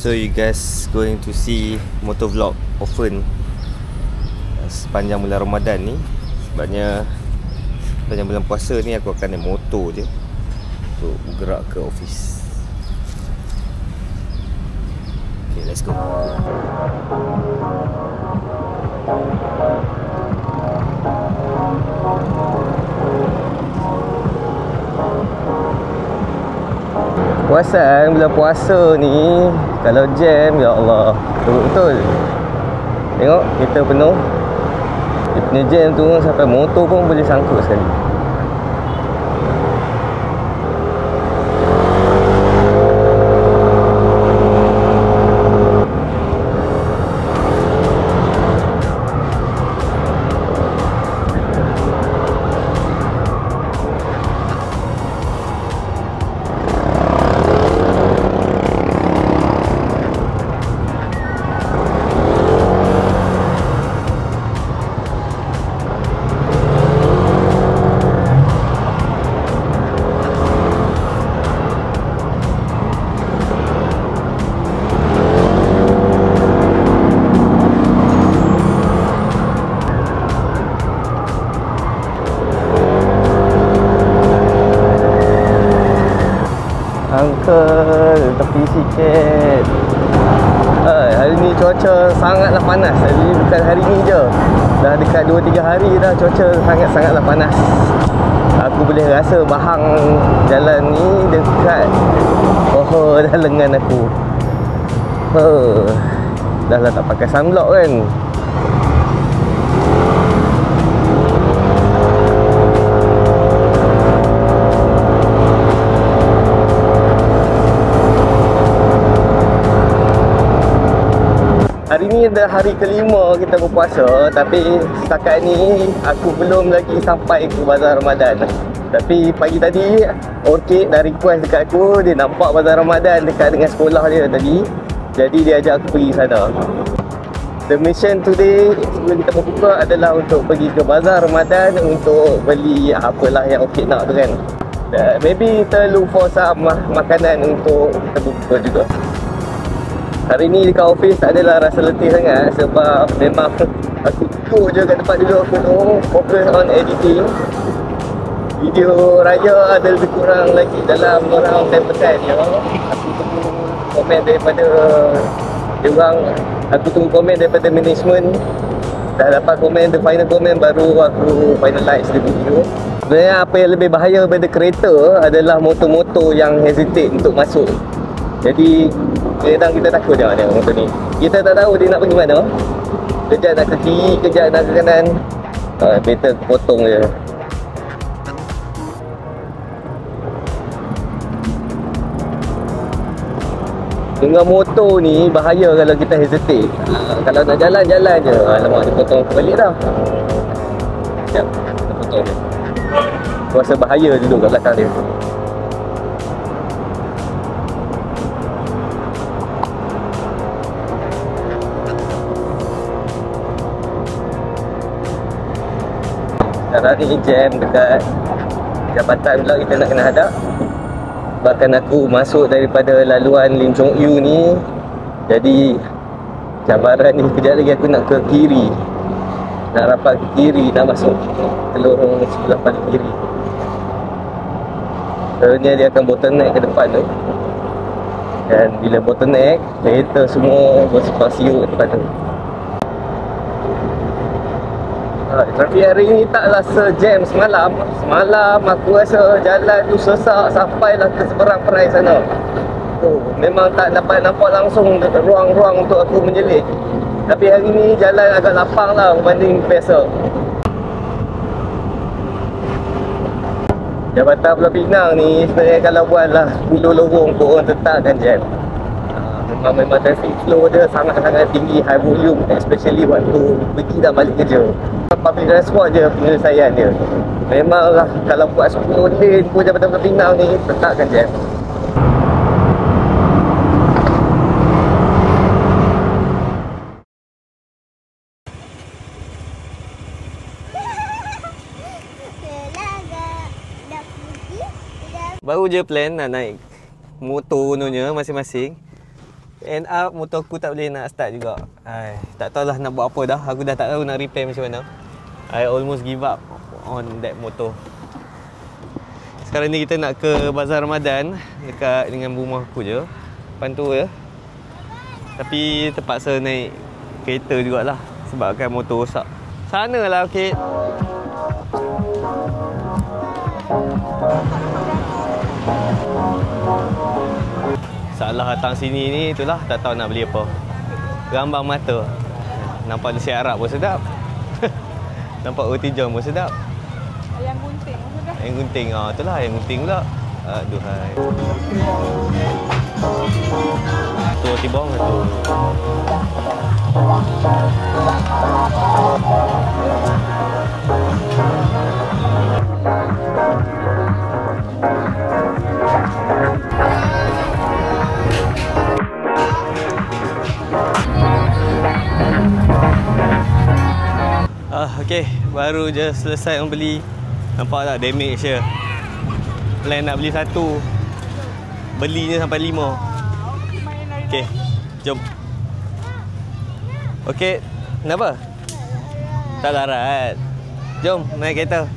So you guys going to see motor vlog often sepanjang bulan Ramadan ni. Sebabnya sepanjang bulan puasa ni aku akan naik motor je untuk bergerak ke office. Okay, let's go. Puasan bulan puasa ni kalau jam, ya Allah, teruk betul. Tengok kereta penuh. Dia punya jam tu sampai motor pun boleh sangkut sekali. Uncle, tepi sikit. Hari ni cuaca sangatlah panas. Jadi bukan hari ni je, dah dekat 2-3 hari dah cuaca sangatlah panas. Aku boleh rasa bahang jalan ni dekat paha dan lengan aku. Dah lah tak pakai sunblock kan. Hari ni dah hari kelima kita berpuasa, tapi setakat ni aku belum lagi sampai ke Bazar Ramadan. Tapi pagi tadi Orchid dah request dekat aku, dia nampak Bazar Ramadan dekat dengan sekolah dia tadi. Jadi dia ajak aku pergi sana. The mission today sebelum kita berbuka adalah untuk pergi ke Bazar Ramadan untuk beli apalah yang Orchid nak tu kan. Maybe kita look for some makanan untuk kita berbuka juga. Hari ni dekat office tak adalah rasa letih sangat sebab memang aku duduk je kat tempat duduk aku tu, fokus on editing. Video raya ada lebih kurang lagi dalam around 10% ya. Aku tunggu komen daripada diorang, aku tunggu komen daripada management. Dah dapat komen, the final komen baru aku finalize the video. Sebenarnya apa yang lebih bahaya daripada kereta adalah motor-motor yang hesitate untuk masuk. Jadi kadang kita takut jangan tengok motor ni. Kita tak tahu dia nak pergi mana. Kejap nak ke kiri, kejap nak ke kanan. Better potong je. Dengan motor ni bahaya kalau kita hesitate. Kalau nak jalan-jalan je, alamak dia potong balik dah. Sekejap, kita potong je. Aku rasa bahaya duduk kat belakang dia. Sekarang ni jam dekat jabatan pula kita nak kena hadap. Bahkan aku masuk daripada laluan Lim Chong Yu ni. Jadi cabaran ni kejap lagi aku nak ke kiri. Nak rapat ke kiri, nak masuk ke lorong sebelah paling kiri. Sebenarnya dia akan bottleneck ke depan tu. Dan bila bottleneck, kereta semua bersepah siuk ke depan tu. Trafik hari ni taklah sejam semalam. Semalam aku rasa jalan tu sesak sampailah ke seberang perai sana. Memang tak dapat nampak langsung ruang-ruang untuk aku menjelit. Tapi hari ni jalan agak lapang lah berbanding biasa. Jabatan Pulau Pinang ni sebenarnya kalau buatlah 10 lorong pun orang tetap akan jam. Memang traffic flow dia sangat-sangat tinggi, high volume, especially waktu pergi dan balik kerja. Public transport je penyelesaian dia. Memanglah kalau buat 10 lane pun Jabatan Pulau Pinang ni tetap akan jam. Baru je plan nak naik motor kononnya masing-masing. End up motor aku tak boleh nak start juga. Tak tahulah nak buat apa dah. Aku dah tak tahu nak repair macam mana. I almost give up on that motor. Sekarang ni kita nak ke Bazar Ramadan dekat dengan rumah aku je. Depan tu je. Tapi terpaksa naik kereta jugalah sebabkan motor rosak. Sana lah, okey. Salah datang sini ni, itulah tak tahu nak beli apa. Rambang mata. Nampak nasi Arab pun sedap. Nampak roti john pun sedap. Ayam gunting pun sedap. Ayam gunting, itulah ayam gunting pula. Aduhai. Tu roti bawang tu. Okay, baru je selesai membeli. Nampak tak damage je. Plan nak beli satu, belinya sampai 5. Okay, jom. Okay, kenapa? Tak larat. Jom naik kereta.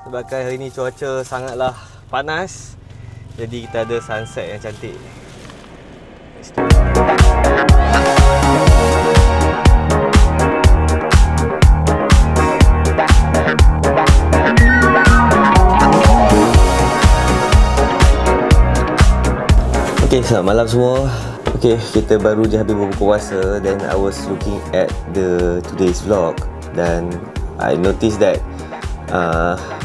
Sebabkan hari ni cuaca sangatlah panas, jadi kita ada sunset yang cantik. Okay, selamat malam semua. Okay, kita baru je habis berbuka puasa. Then I was looking at the today's vlog, dan I noticed that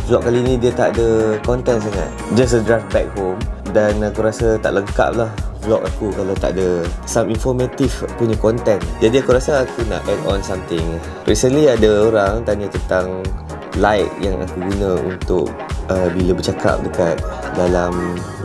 vlog kali ni dia tak ada content sangat. Just a drive back home. Dan aku rasa tak lengkap lah vlog aku kalau tak ada some informative punya content. Jadi aku rasa aku nak add on something. Recently ada orang tanya tentang light yang aku guna untuk bila bercakap dekat dalam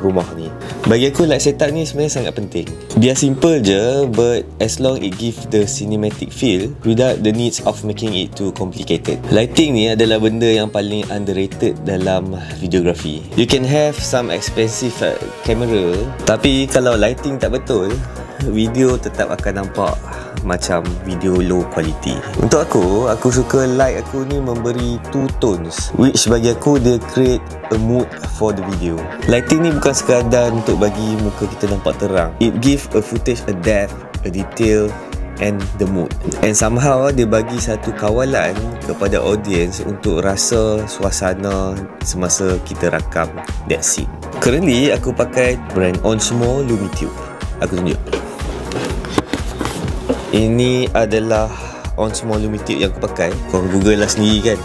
rumah ni. Bagi aku light setup ni sebenarnya sangat penting. Dia simple je, but as long it give the cinematic feel without the needs of making it too complicated. Lighting ni adalah benda yang paling underrated dalam videography. You can have some expensive camera, tapi kalau lighting tak betul, video tetap akan nampak macam video low quality. Untuk aku suka light aku ni memberi two tones, which bagi aku dia create a mood for the video. Lighting ni bukan sekadar untuk bagi muka kita nampak terang. It give a footage a depth, a detail and the mood. And somehow dia bagi satu kawalan kepada audience untuk rasa suasana semasa kita rakam that scene. Currently aku pakai brand Onsmo Lumitube. Aku tunjuk. Ini adalah Onsmo Lumitube yang aku pakai. Korang google lah sendiri kan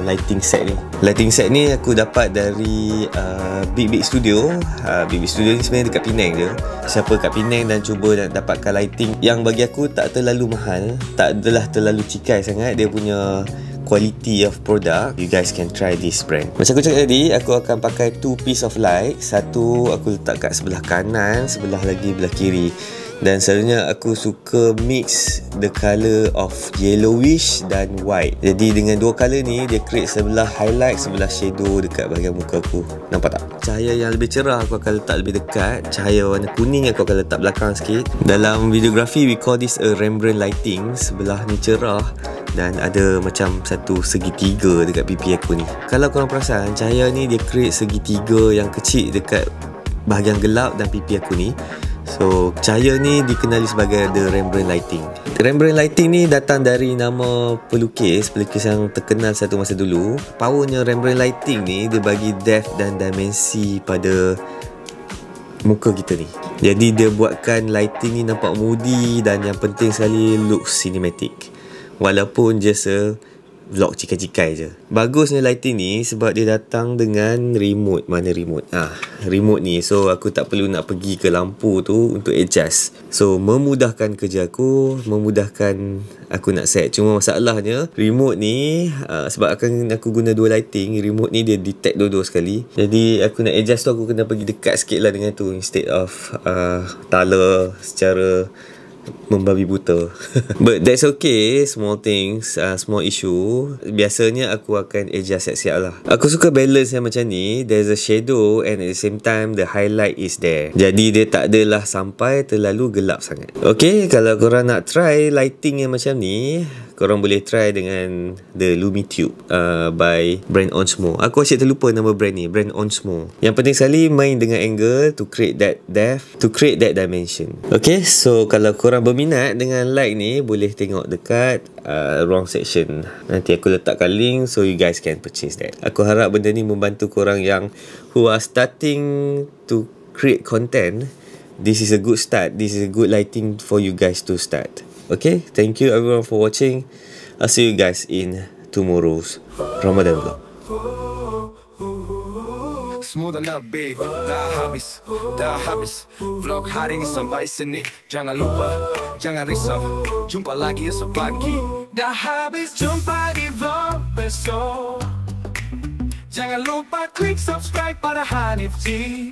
lighting set ni. Lighting set ni aku dapat dari Big Big Studio. Big Big Studio ni sebenarnya dekat Penang je. Siapa kat Penang dan cuba nak dapatkan lighting yang bagi aku tak terlalu mahal, tak adalah terlalu cikai sangat, dia punya quality of product, you guys can try this brand. Macam aku cakap tadi, aku akan pakai two piece of light. Satu aku letak kat sebelah kanan, sebelah lagi belah kiri. Dan selalunya aku suka mix the colour of yellowish dan white. Jadi dengan dua colour ni, dia create sebelah highlight, sebelah shadow dekat bahagian muka aku. Nampak tak? Cahaya yang lebih cerah aku akan letak lebih dekat. Cahaya warna kuning aku akan letak belakang sikit. Dalam videography, we call this a Rembrandt lighting. Sebelah ni cerah dan ada macam satu segitiga dekat pipi aku ni. Kalau korang perasan, cahaya ni dia create segitiga yang kecil dekat bahagian gelap dan pipi aku ni. So, cahaya ni dikenali sebagai the Rembrandt lighting. Rembrandt lighting ni datang dari nama pelukis yang terkenal satu masa dulu. Powernya Rembrandt lighting ni, dia bagi depth dan dimensi pada muka kita ni. Jadi dia buatkan lighting ni nampak moody dan yang penting sekali look cinematic. Walaupun just a vlog cikai-cikai je. Bagusnya lighting ni sebab dia datang dengan remote. Mana remote? Remote ni. So aku tak perlu nak pergi ke lampu tu untuk adjust. So memudahkan kerja aku, memudahkan aku nak set. Cuma masalahnya remote ni sebab aku guna dua lighting, remote ni dia detect dua-dua sekali. Jadi aku nak adjust tu, aku kena pergi dekat sikit lah dengan tu instead of tala secara membabi buta. But that's okay. Small things, small issue. Biasanya aku akan adjust siap-siap lah. Aku suka balance yang macam ni. There's a shadow and at the same time the highlight is there. Jadi dia tak adalah sampai terlalu gelap sangat. Okay, kalau korang nak try lighting yang macam ni, korang boleh try dengan the Lumitube by brand Onsmo. Aku asyik terlupa nama brand ni, brand Onsmo. Yang penting sekali main dengan angle to create that depth, to create that dimension. Okay, so kalau korang berminat dengan light ni, boleh tengok dekat wrong section. Nanti aku letakkan link so you guys can purchase that. Aku harap benda ni membantu korang yang who are starting to create content. This is a good start. This is a good lighting for you guys to start. Okay, thank you everyone for watching. I'll see you guys in tomorrow's Ramadan vlog. Smooth and upbeat, dah habis vlog hari ini sampai sini. Jangan lupa, jangan risau, jumpa lagi esok pagi. Dah habis, jumpa di vlog besok. Jangan lupa klik subscribe pada Hanif G.